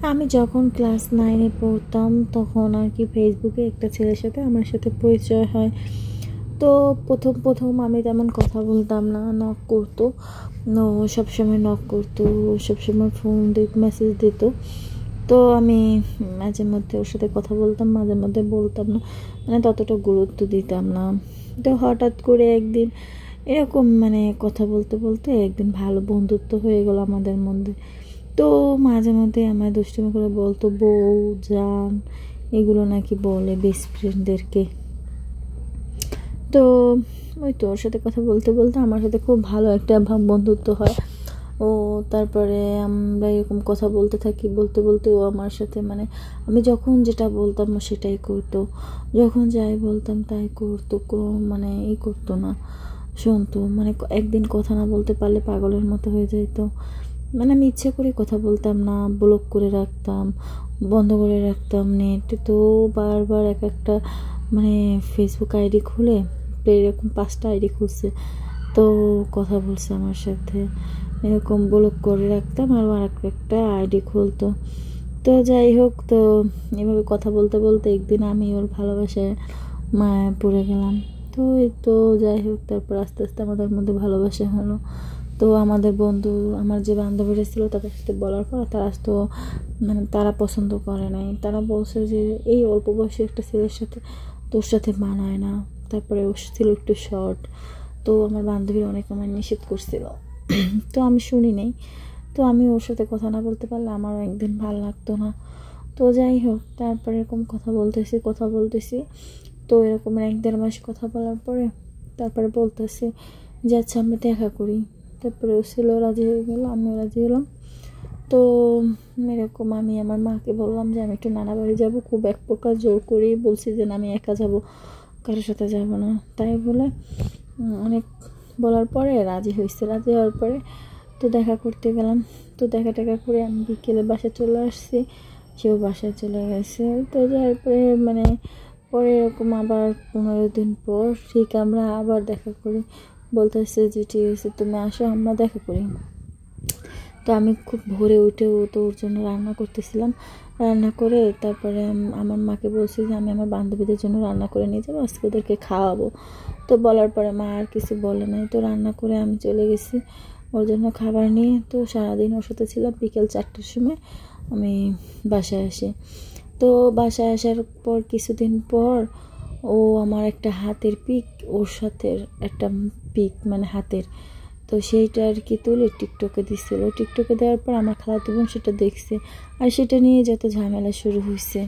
আমি যখন ক্লাস 9-এ পড়তাম তখন আর কি ফেসবুকে একটা ছেলের সাথে আমার সাথে পরিচয় হয়। তো প্রথম আমি তেমন কথা বলতাম না, নক করতো, সবসময় নক করতো, সবসময় ফোন দিত, মেসেজ দিত। তো আমি মাঝে মধ্যে ওর সাথে কথা বলতাম, মাঝে মধ্যে বলতাম না, মানে ততটা গুরুত্ব দিতাম না। তো হঠাৎ করে একদিন এরকম মানে কথা বলতে বলতে একদিন ভালো বন্ধুত্ব হয়ে গেল আমাদের মধ্যে। তো মাঝে মধ্যে আমার দুষ্টুমি করে বলতো বউ, জান, এগুলো নাকি বলে বেস্ট ফ্রেন্ডদেরকে। তো ওই তো ওর সাথে কথা বলতে বলতে আমার সাথে খুব ভালো একটা বন্ধুত্ব হয়। ও তারপরে আমরা এরকম কথা বলতে থাকি, বলতে বলতে ও আমার সাথে মানে আমি যখন যেটা বলতাম ও সেটাই করতো, যখন যাই বলতাম তাই করতো, মানে করতো না, শুনতো। মানে একদিন কথা না বলতে পারলে পাগলের মতো হয়ে যেত। মানে আমি ইচ্ছে করে কথা বলতাম না, ব্লক করে রাখতাম, বন্ধ করে রাখতাম নেট। তো বারবার এক একটা মানে ফেসবুক আইডি খুলে এরকম 5টা আইডি খুলছে, তো কথা বলছে আমার সাথে, এরকম ব্লক করে রাখতাম আর একটা আইডি খুলতো। তো যাই হোক, তো এভাবে কথা বলতে বলতে একদিন আমি ওর ভালোবাসায় মায়া পড়ে গেলাম। তো তো যাই হোক, তারপর আস্তে আস্তে আমাদের মধ্যে ভালোবাসা হলো। তো আমাদের বন্ধু, আমার যে বান্ধবীরা ছিল তাদের সাথে বলার পর তারা তো মানে তারা পছন্দ করে নাই। তারা বলছে যে এই অল্প বয়সী একটা ছেলের সাথে তোর সাথে মানায় না। তারপরে ও ছিল একটু শর্ট। তো আমার বান্ধবীর অনেক আমার নিষেধ করছিল, তো আমি শুনি নাই। তো আমি ওর সাথে কথা না বলতে পারলে আমারও একদিন ভালো লাগতো না। তো যাই হোক, তারপরে এরকম কথা বলতেছি। তো এরকম 1-1.5 মাস কথা বলার পরে তারপরে বলতেছে যে আচ্ছা আমরা দেখা করি। তারপরে ও ছিল রাজি হয়ে গেল, আমিও রাজি হলাম। তো এরকম আমি আমার মাকে বললাম যে আমি একটু নানা বাড়ি যাবো, খুব এক প্রকার জোর করেই বলছি যে না আমি একা যাব, কারোর সাথে যাব না। তাই বলে অনেক বলার পরে রাজি হয়েছে। রাজি হওয়ার পরে তো দেখা করতে গেলাম। তো দেখা করে আমি বিকেলে বাসায় চলে আসছি, সেও বাসায় চলে গেছে। তো যাওয়ার পরে মানে পরে এরকম আবার 15 দিন পর ঠিক আমরা আবার দেখা করি। বলতেছে যে ঠিক আছে তুমি আসো, আমরা দেখা করি। তো আমি খুব ভোরে উঠে তো ওর জন্য রান্না করতেছিলাম। রান্না করে তারপরে আমার মাকে বলছি যে আমি আমার বান্ধবীদের জন্য রান্না করে নিয়ে যাবো, আজকে ওদেরকে খাওয়াবো। তো বলার পরে মা আর কিছু বলে নাই। তো রান্না করে আমি চলে গেছি ওর জন্য খাবার নিয়ে। তো সারাদিন ওর সাথে ছিলাম। বিকেল 4টার সময় আমি বাসায় আসি। তো বাসায় আসার পর কিছুদিন পর ও আমার একটা হাতের পিক, ওর সাথে একটা পিক মানে হাতের, তো সেইটা আর কি তুলে টিকটকে দিচ্ছিল। টিকটকে দেওয়ার পর আমার খালাতো বোন সেটা দেখছে, আর সেটা নিয়ে যত ঝামেলা শুরু হয়েছে।